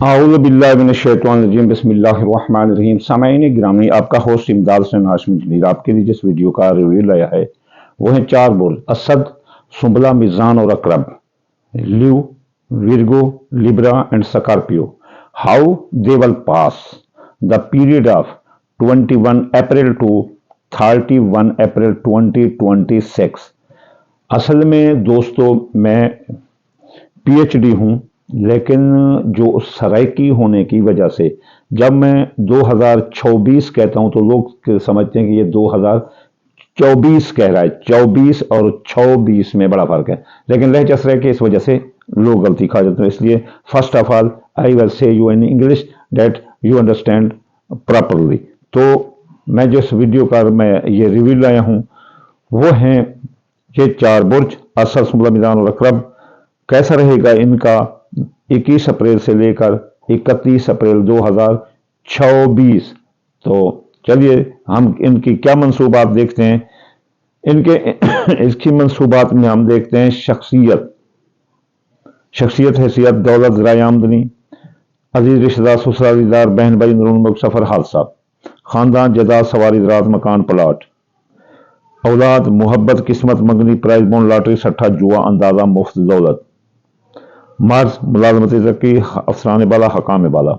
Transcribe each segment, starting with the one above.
आऊज़ुबिल्लाहिमिनश्शैतानिर्रजीम बिस्मिल्लाहिर्रहमानिर्रहीम। सामाईन गिरामी, आपका होस्ट इमदाद हसन हाशमी जलील आपके लिए जिस वीडियो का रिव्यू लाया है वो है चार बुर्ज असद, सुंबला, मीज़ान और अकरब, Leo, Virgo, Libra and Scorpio. How they will pass the period of 21 April to 31 April 2026। असल में दोस्तों मैं पीएचडी हूं, लेकिन जो सराइकी होने की वजह से जब मैं 2024 कहता हूं तो लोग समझते हैं कि ये 2024 कह रहा है। 24 और 26 में बड़ा फर्क है, लेकिन लहजा सराइकी इस वजह से लोग गलती खा जाते हैं। इसलिए first of all I will say you in English that you understand properly. तो मैं जिस वीडियो का मैं ये रिव्यू लाया हूं वो हैं ये चार बुर्ज असद, सुंबला, मीज़ान और अकरब। कैसा रहेगा इनका 21 अप्रैल से लेकर 31 अप्रैल 2024। तो चलिए हम इनकी क्या मंसूबात देखते हैं। इनके इसकी मंसूबात में हम देखते हैं शख्सियत, हैसियत, दौलत, ज़राए आमदनी, अजीज रिश्तेदार, ससुरालीदार, बहन भाई, अंदरून मुल्क सफर, हादसा, खानदान, जायदाद, सवारी, रात, मकान, प्लाट, औलाद, मोहब्बत, किस्मत, मंगनी, प्राइज बॉन्ड, लॉटरी, सट्टा, जुआ, अंदाजा, मुफ्त दौलत, मर्ज, मुलाजमती तरक्की, अफसरान बाला, हकाम बाला,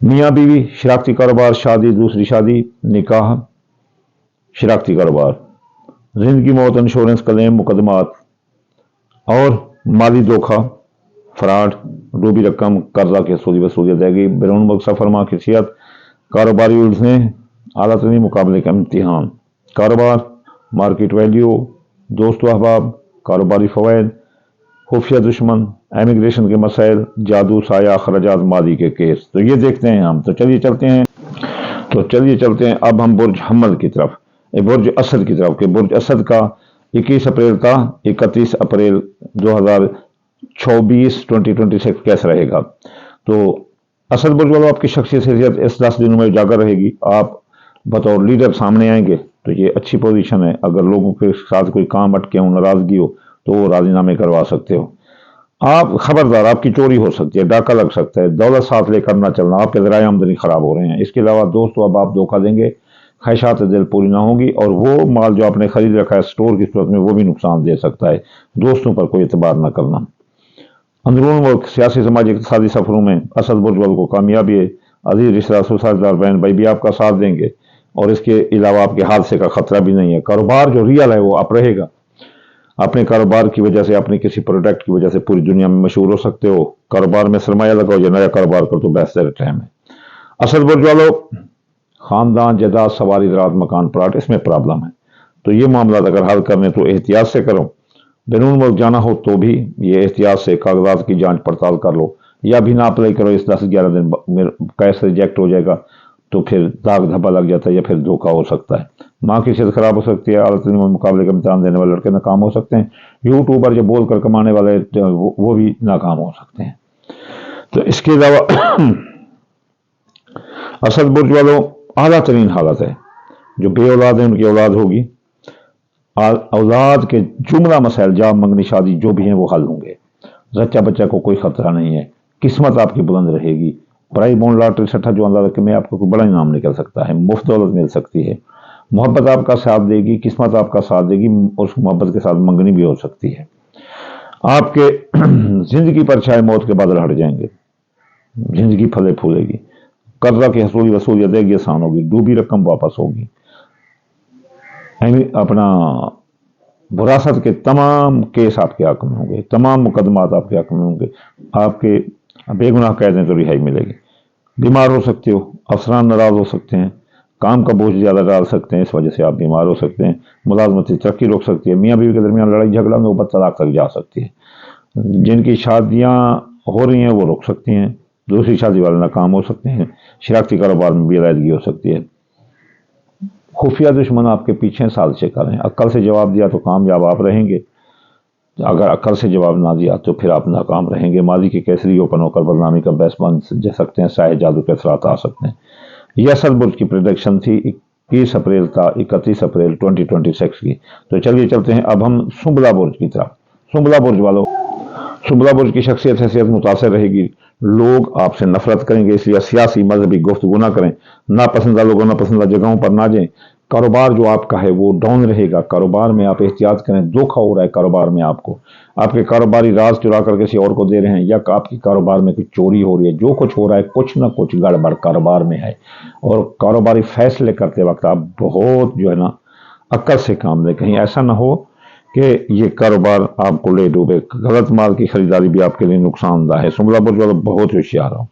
मियाँ बीवी, शराकती कारोबार, शादी, दूसरी शादी, निकाह, शराकती कारोबार, जिंदगी मौत, इंश्योरेंस, क्लेम, मुकदमात और माली धोखा, फ्रॉड, डूबी रकम, कर्जा की वसूली अदायगी, बैरून मुल्क सफर, माँ की सेहत, कारोबारी उलझने, आला तरीन मुकाबले का इम्तिहान, कारोबार, मार्केट वैल्यू, दोस्त अहबाब, कारोबारी फवायद, खुफिया दुश्मन, एमिग्रेशन के मसाइल, जादू, साया, अखराजात, मादी के केस। तो ये देखते हैं हम। तो चलिए चलते हैं अब हम बुर्ज हम्मल की तरफ, बुर्ज असद की तरफ। के बुर्ज असद का 21 अप्रैल का 31 अप्रैल 2026 कैसा रहेगा। तो असद बुर्ज वालों, आपकी शख्सियत हैसियत इस 10 दिनों में उजागर रहेगी। आप बतौर लीडर सामने आएंगे तो ये अच्छी पोजीशन है। अगर लोगों के साथ कोई काम अटके हो, नाराजगी हो, तो वो राजीनामे करवा सकते हो। आप खबरदार, आपकी चोरी हो सकती है, डाका लग सकता है, दौलत साथ लेकर ना चलना, आपके ज़राए आमदनी खराब हो रहे हैं। इसके अलावा दोस्तों, अब आप धोखा देंगे, ख्वाहिशात दिल पूरी ना होगी और वो माल जो आपने खरीद रखा है स्टोर की सूरत में वो भी नुकसान दे सकता है। दोस्तों पर कोई एतबार ना करना। अंदरून मुल्क सियासी, समाजी, इक़्तिसादी सफरों में असद बुर्ज वालों को कामयाबी है। अजीज रिश्तेदार, ससुरालीदार, बहन भाई भी आपका साथ देंगे और इसके अलावा आपके हादसे का खतरा भी नहीं है। कारोबार जो रियल है वो आप रहेगा। अपने कारोबार की वजह से, अपने किसी प्रोडक्ट की वजह से पूरी दुनिया में मशहूर हो सकते हो। कारोबार में सरमाया लगाओ या नया कारोबार करो तो बेहतर टाइम है। असद बुर्ज वालों, खानदान, जायदाद, सवारी, रात, मकान, प्लाट, इसमें प्रॉब्लम है। तो ये मामला अगर हल करने तो एहतियात से करो। बैरून मुल्क जाना हो तो भी ये एहतियात से कागजात की जांच पड़ताल कर लो, या भी ना अप्लाई करो। इस 10-11 दिन में कैसे रिजेक्ट हो जाएगा तो फिर दाग धब्बा लग जाता है या फिर धोखा हो सकता है। माँ की सेहत खराब हो सकती है। आलत मुकाबले का इम्तिहान देने वाले लड़के नाकाम हो सकते हैं। यूट्यूबर जो बोल कर कमाने वाले वो भी नाकाम हो सकते हैं। तो इसके अलावा असद बुर्ज वालों, आला तरीन हालत है। जो बे औलाद है उनकी औलाद होगी। औलाद के जुमला मसाइल, जाब, मंगनी, शादी जो भी हैं वो हल होंगे। जच्चा बच्चा को कोई खतरा नहीं है। किस्मत आपकी बुलंद रहेगी। प्राइज बॉन्ड, लॉटरी, सट्टा, जो अंदाजा में आपको कोई बड़ा इनाम निकल सकता है। मुफ्त दौलत मिल सकती है। मोहब्बत आपका साथ देगी, किस्मत आपका साथ देगी, उस मोहब्बत के साथ मंगनी भी हो सकती है। आपके जिंदगी पर चाहे मौत के बादल हट जाएंगे, जिंदगी फले फूलेगी। कर्जा की वसूली अदायगी आसान होगी। डूबी रकम वापस होगी। अपना विरासत के तमाम केस आपके हक में होंगे, तमाम मुकदमात आपके हक में होंगे। आपके बेगुनाह कह दें तो रिहाई मिलेगी। बीमार हो सकते हो, अफसरान नाराज हो सकते हैं, काम का बोझ ज़्यादा डाल सकते हैं, इस वजह से आप बीमार हो सकते हैं। मुलाजमती तरक्की रोक सकती है। मियाँ बीवी के दरमियान लड़ाई झगड़ा, नौबत, तलाक तक जा सकती है। जिनकी शादियाँ हो रही हैं वो रुक सकती हैं। दूसरी शादी वाले नाकाम हो सकते हैं। शराकती कारोबार में भी अलायदगी हो सकती है। खुफिया दुश्मन आपके पीछे साजिशें करें। अक्ल से जवाब दिया तो कामयाब आप रहेंगे, अगर अक्ल से जवाब ना दिया तो फिर आप नाकाम रहेंगे। माजी के केसरी ओपन होकर बदनामी का बहस बन सकते हैं। साए जादू के असरात आ सकते हैं। यह असद बुर्ज की प्रेडिक्शन थी 21 अप्रैल था 31 अप्रैल 2026 की। तो चलिए चलते हैं अब हम सुंबला बुर्ज की तरफ। सुंबला बुर्ज वालों, शुमला बुर्ज की शख्सियत हैसियत मुतासर रहेगी, लोग आपसे नफरत करेंगे, इसलिए सियासी मजहबी गुफ्तगू ना करें, नापसंदा लोगों नापसंदा जगहों पर ना जाएं। कारोबार जो आपका है वो डाउन रहेगा, कारोबार में आप एहतियात करें, धोखा हो रहा है कारोबार में आपको, आपके कारोबारी राज चुरा कर किसी और को दे रहे हैं, या आपके कारोबार में कुछ चोरी हो रही है, जो कुछ हो रहा है कुछ ना कुछ गड़बड़ कारोबार में है। और कारोबारी फैसले करते वक्त आप बहुत जो है ना अक्ल से काम लें, कहीं ऐसा ना हो कि ये कारोबार आपको ले डूबे। गलत माल की खरीदारी भी आपके लिए नुकसानदा है। शुमला बुर्ज वालों बहुत होशियार हो,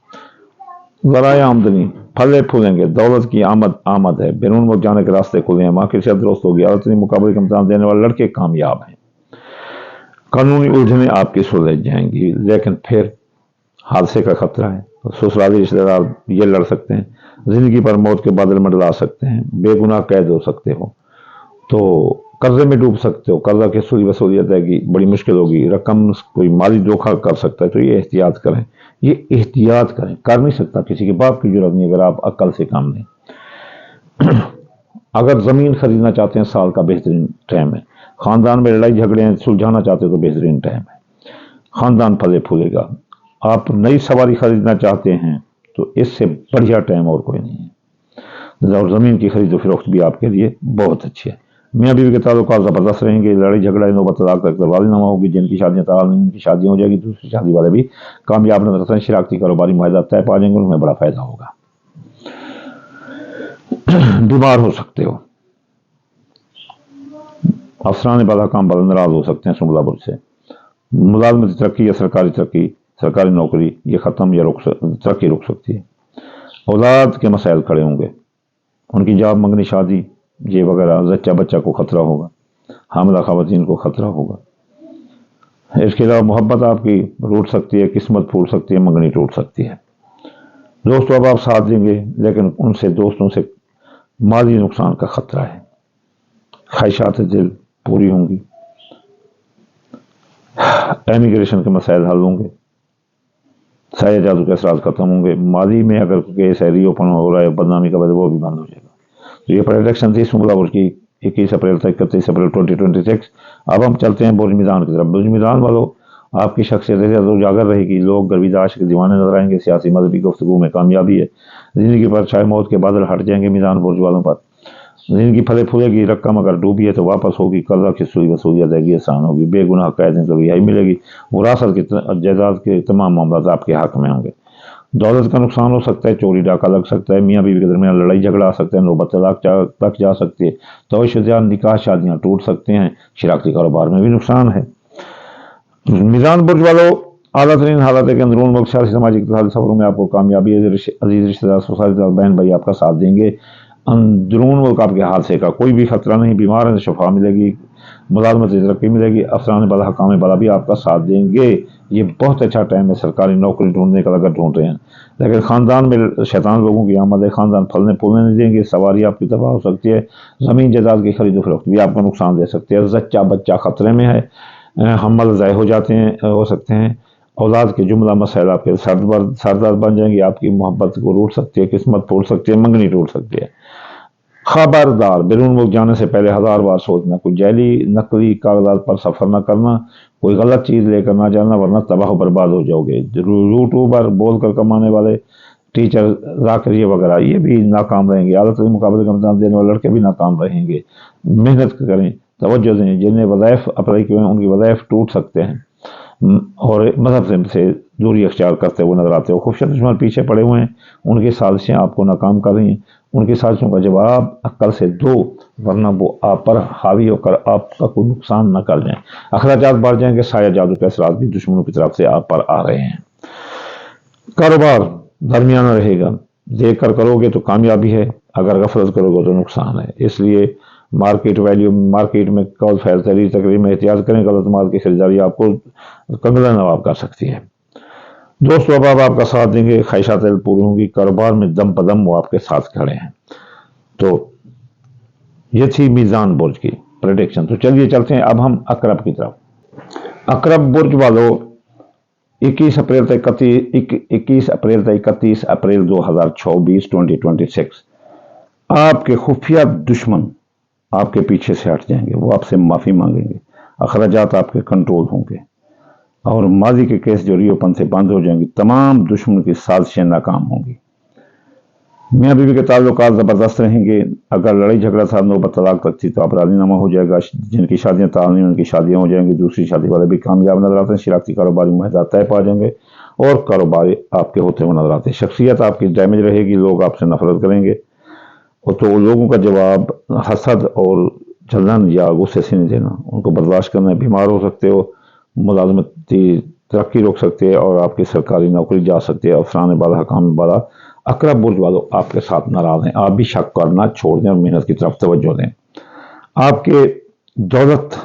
ज़राए आमदनी फले फूलेंगे, दौलत की आमद है, बैरून मुल्क जाने के रास्ते खुले हैं, माँ की सेहत दुरुस्त होगी, आलतनी मुकाबले का इम्तहान देने वाले लड़के कामयाब हैं, कानूनी उलझने आपकी सुलझ जाएंगी। लेकिन फिर हादसे का खतरा है, तो ससुराली रिश्तेदार ये लड़ सकते हैं, जिंदगी पर मौत के बादल मंडला सकते हैं, बेगुनाह कैद हो सकते हो, तो कर्जे में डूब सकते हो, कर्जा की वसूलियत है कि बड़ी मुश्किल होगी, रकम कोई माली धोखा कर सकता है, तो ये एहतियात करें, ये एहतियात करें। कर नहीं सकता, किसी के बाप की जरूरत नहीं अगर आप अक्ल से काम लें। अगर जमीन खरीदना चाहते हैं साल का बेहतरीन टाइम है, खानदान में लड़ाई झगड़े सुलझाना चाहते हो तो बेहतरीन टाइम है, खानदान फले फूलेगा। आप नई सवारी खरीदना चाहते हैं तो इससे बढ़िया टाइम और कोई नहीं है, और जमीन की खरीदो फरोख्त भी आपके लिए बहुत अच्छी है। मियाँ बीवी के ताल्लुकात ज़बरदस्त रहेंगे, लड़ाई झगड़ा नौबत तलाक तक वालीनामा होगी, जिनकी शादियाँ तलाक नहीं उनकी शादी हो जाएगी, दूसरी शादी वाले भी कामयाब नजर आते हैं, शराकती कारोबारी मुआहदा तय पा जाएंगे, उनमें बड़ा फायदा होगा। बीमार हो सकते हो, अफसरान बाला काम बड़ा नाराज हो सकते हैं शुमला बुर्ज से, मुलाजमती तरक्की या सरकारी तरक्की, सरकारी नौकरी ये ख़त्म या तरक्की रुक सकती है। औलाद के मसाइल खड़े होंगे, उनकी जॉब मंगनी शादी ये वगैरह, जच्चा बच्चा को खतरा होगा, हामिला खवातीन को खतरा होगा। इसके अलावा मोहब्बत आपकी रूठ सकती है, किस्मत फूट सकती है, मंगनी टूट सकती है। दोस्तों अब आप साथ देंगे, लेकिन उनसे दोस्तों से माली नुकसान का खतरा है। ख्वाहिशात दिल पूरी होंगी, एमिग्रेशन के मसाइल हल होंगे, साया जादू के असरात खत्म होंगे, माली में अगर केस है रीओपन हो रहा है, बदनामी का वजह वो भी बंद हो जाएगा। तो ये प्रेडिक्शन थी शुमला बुर्ज की 21 अप्रैल से 31 अप्रैल 2026। अब हम चलते हैं बुर्ज मिज़ान की तरफ। बुर्ज मिज़ान वालों, आपकी शख्सियत उजागर रहेगी, लोग गर्विदाश के दीवाने नजर आएंगे, सियासी मजहबी गुफ्तगू में कामयाबी है, जिंदगी पर चाहे मौत के बादल हट जाएंगे मिज़ान बुर्ज वालों पर, जिंदगी फले फूलेगी, रकम अगर डूबी है तो वापस होगी, कर्जा की वसूलियत है आसान होगी, बेगुनाह कैद तो रिहाई मिलेगी, विरासत की जायदाद के तमाम मामला आपके हक में होंगे। दौलत का नुकसान हो सकता है, चोरी डाका लग सकता है, मियाँ बीवी के दरमियान लड़ाई झगड़ा आ सकता है, नौबत तलाक तक जा सकती है, तोशुदा निकाह शादियाँ टूट सकते हैं, शराकती कारोबार में भी नुकसान है। मिज़ान बुर्ज वालों, आला तरीन हालात के अंदरून मुल्क सियासी समाजी सफरों में आपको कामयाबी है, अजीज रिश्तेदार सोसाइटी बहन भाई आपका साथ देंगे, अंदरून मुल्क आपके हादसे का कोई भी खतरा नहीं, बीमार है शफा मिलेगी, मुलाजमत तरक्की मिलेगी, अफसरान बला हकाम बला भी आपका साथ देंगे। ये बहुत अच्छा टाइम है सरकारी नौकरी ढूंढने का अगर ढूंढ रहे हैं, लेकिन ख़ानदान में शैतान लोगों की आमद है, ख़ानदान फलने फूलने नहीं देंगे, सवारी आपकी तबाह हो सकती है, ज़मीन जायदाद की खरीद फरोख्त भी आपको नुकसान दे सकती है, जच्चा बच्चा ख़तरे में है, हमल ज़ाय हो जाते हैं हो सकते हैं, औलाद के जुमला मसाइल आपके सरदर्द बन जाएंगे, आपकी मोहब्बत को रूट सकती है, किस्मत टूट सकती है, मंगनी टूट सकती है। खबरदार, बैरून मुल्क जाने से पहले 1000 बार सोचना, कोई जाली नकली कागजात पर सफ़र न करना, कोई गलत चीज़ लेकर ना जाना, वरना तबाह बर्बाद हो जाओगे। यूट्यूबर बोल कर कमाने वाले, टीचर जाकरिए वगैरह ये भी नाकाम रहेंगे, आदत मुकाबले का इम्तहान देने वाले लड़के भी नाकाम रहेंगे। मेहनत करें, तवज्जो दें, जिन्हें वज़ाइफ अप्लाई किए हैं उनकी वज़ाइफ टूट सकते हैं, और मजहब से दूरी अख्तियार करते हुए नजर आते हो। खूबसूरत दुश्मन पीछे पड़े हुए हैं, उनकी साजिशें आपको नाकाम कर रही हैं, उनकी साजिशों का जवाब अक्ल से दो, वरना वो आप पर हावी होकर आपका कोई नुकसान न कर जाएं। अखराजात बढ़ जाएंगे, साया जादू के असरात भी दुश्मनों की तरफ से आप पर आ रहे हैं। कारोबार दरमियाना रहेगा, देख कर करोगे तो कामयाबी है, अगर गफलत करोगे तो नुकसान है। इसलिए मार्केट में कौल फैल तकरीब में एहतियात करें, गलत माल की खरीदारी आपको कंगला नवाब कर सकती है। दोस्तों अब आपका साथ देंगे, ख्वाहिशात पूरी होंगी, कारोबार में दम पदम वो आपके साथ खड़े हैं। तो ये थी मिज़ान बुर्ज की प्रेडिक्शन। तो चलिए चलते हैं अब हम अकरब की तरफ। अकरब बुर्ज वालों, 21 अप्रैल से 31 अप्रैल 2026 आपके खुफिया दुश्मन आपके पीछे से हट जाएंगे, वो आपसे माफ़ी मांगेंगे, अखराजात आपके कंट्रोल होंगे, اور ماضی کے کیس جو ریو پن سے بند ہو جائیں گے، تمام دشمن کی سازشیں ناکام ہوں گی۔ میاں بیوی کے تعلقات زبردست رہیں گے۔ اگر لڑائی جھگڑا تھا، نوبت طلاق تک تھی، تو اب راضی نامہ ہو جائے گا۔ جن کی شادیاں تعلیم ان کی شادیاں ہو جائیں گی، دوسری شادی والے بھی کامیاب نظر آتے ہیں۔ شراکتی کاروباری معاہدات طے پا جائیں گے اور کاروباری آپ کے ہوتے ہوئے نظر آتے ہیں۔ شخصیت آپ کی ڈیمیج رہے گی، لوگ آپ سے نفرت کریں گے، اور تو لوگوں کا جواب حسد اور جلن یا غصے سے نہیں دینا، ان کو برداشت کرنا ہے۔ بیمار ہو سکتے ہو، ملازمتی ترقی روک سکتے ہیں اور آپ کی سرکاری نوکری جا سکتے ہیں۔ افسران بالا، حکام بالا، اقرب برج والوں آپ کے ساتھ ناراض ہیں۔ آپ بھی شک کرنا چھوڑ دیں اور محنت کی طرف توجہ دیں۔ آپ کے دولت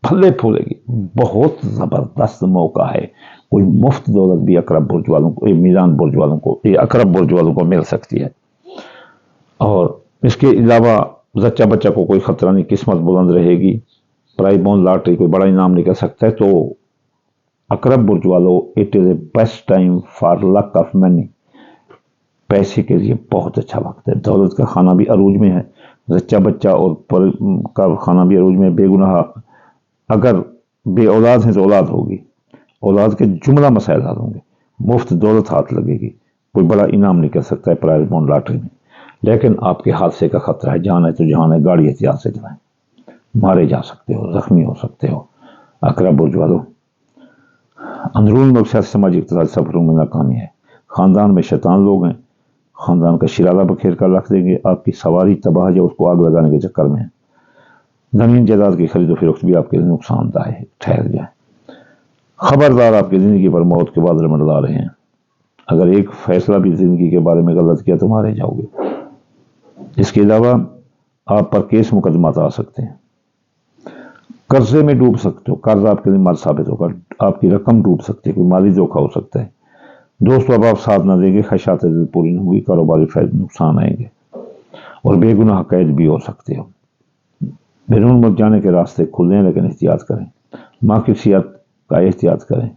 پھلے پھولے گی، بہت زبردست موقع ہے۔ کوئی مفت دولت بھی اقرب برج والوں کو، میزان برج والوں کو، اقرب برج والوں کو مل سکتی ہے۔ اور اس کے علاوہ زچہ بچہ کو کوئی خطرہ نہیں، قسمت بلند رہے گی۔ پرائی بون لاٹری کوئی بڑا انعام نکل سکتا ہے۔ تو اقرب برج والوں، it is a best time for luck of money. پیسے کے لیے بہت اچھا وقت ہے۔ دولت کا خانہ بھی عروج میں ہے، زچہ بچہ اور کا خانہ بھی عروج میں ہے۔ بے گناہ اگر بے اولاد ہیں تو اولاد ہوگی، اولاد کے جملہ مسائل حل ہوں گے، مفت دولت ہاتھ لگے گی، کوئی بڑا انعام نکل سکتا ہے پرائز بونڈ لاٹری میں۔ لیکن آپ کے حادثے کا خطرہ ہے، جان ہے تو جہان ہے، گاڑی احتیاط سے چلائیں، مارے جا سکتے ہو، زخمی ہو سکتے ہو۔ اقرب برج والوں، اندرون ملک سیاسی سماجی اقتصادی سفروں میں ناکامی ہے۔ خاندان میں شیطان لوگ ہیں، خاندان کا شرارہ بکھیر کر رکھ دیں گے۔ آپ کی سواری تباہ جو اس کو آگ لگانے کے چکر میں ہے۔ زمین جائیداد کی خرید و فروخت بھی آپ کے لیے نقصان دہ ہے، ٹھہر جائے۔ خبردار، آپ کی زندگی پر موت کے بادل منڈلا رہے ہیں۔ اگر ایک فیصلہ بھی زندگی کے بارے میں غلط کیا تو مارے جاؤ گے۔ اس کے علاوہ آپ پر کیس مقدمات آ سکتے ہیں، قرضے میں ڈوب سکتے ہو، قرض آپ کے لیے مر ثابت ہوگا، آپ کی رقم ڈوب سکتی ہے، کوئی مالی دھوکہ ہو سکتا ہے۔ دوستوں اب آپ ساتھ نہ دیں گے، خواہشات دل پوری نہ ہوگی، کاروباری فائدے نقصان آئیں گے، اور بے گناہ قید بھی ہو سکتے ہو۔ بیرون ملک جانے کے راستے کھلے ہیں، لیکن احتیاط کریں، ماں کی صحت کا احتیاط کریں۔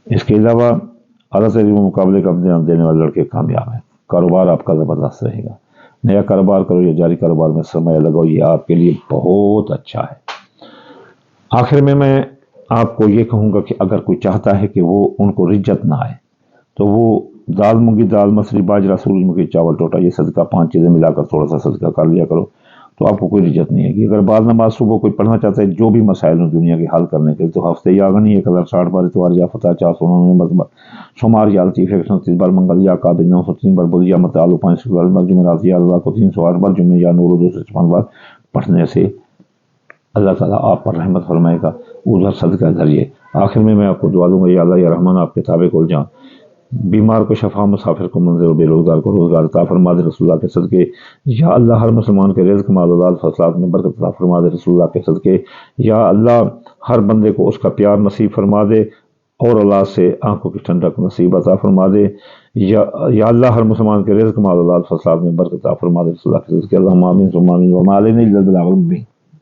اس کے علاوہ اعلیٰ تعلیم و مقابلے کا امتحان دینے والے لڑکے کامیاب ہیں۔ کاروبار آپ کا زبردست رہے گا۔ نیا کاروبار کرو یا جاری کاروبار میں سرمایہ لگاؤ، یہ آپ کے لیے بہت اچھا ہے۔ آخر میں آپ کو یہ کہوں گا کہ اگر کوئی چاہتا ہے کہ وہ ان کو رجت نہ آئے، تو وہ دال مونگی دال مسری باجرہ سورج مکھی چاول ٹوٹا، یہ صدقہ 5 چیزیں ملا کر تھوڑا سا صدقہ کر لیا کرو، تو آپ کو کوئی رجت نہیں ہے گی۔ اگر بعد نماز صبح کوئی پڑھنا چاہتا ہے جو بھی مسائل ہیں دنیا کے حل کرنے کے لیے، تو ہفتے یا اگنی 1060 بار اتوار یا فتح 499 سومار یا لطیف 130 بار، منگل یا قابل 903 بار، بدھ یا متعالو 500 بار، جمعرات یا اللہ کو 308 بار، جمعے یا نور 256 بار پڑھنے سے اللہ تعالیٰ آپ پر رحمت فرمائے گا، ادھر صدقہ ذریعے۔ آخر میں آپ کو دعا دوں گا، یا اللہ یا رحمان، آپ کے تابع کھول جاؤں، بیمار کو شفا، مسافر کو منزل و بے روزگار کو روزگار عطا فرما دے رسول اللہ کے صدقے۔ یا اللہ ہر مسلمان کے رزق، مال اولاد، فصلات میں برکت عطا فرما دے رسول اللہ کے صدقے۔ یا اللہ ہر بندے کو اس کا پیار نصیب فرما دے، اور اولاد سے آنکھوں کی ٹھنڈک نصیب عطا فرما دے۔ یا اللہ ہر مسلمان کے رزق، مال اولاد، فصلات میں برکت عطا فرما دے رسول اللہ کے صدقے۔ اللہم آمین ثم آمین، وما علینا الا البلاغ المبین۔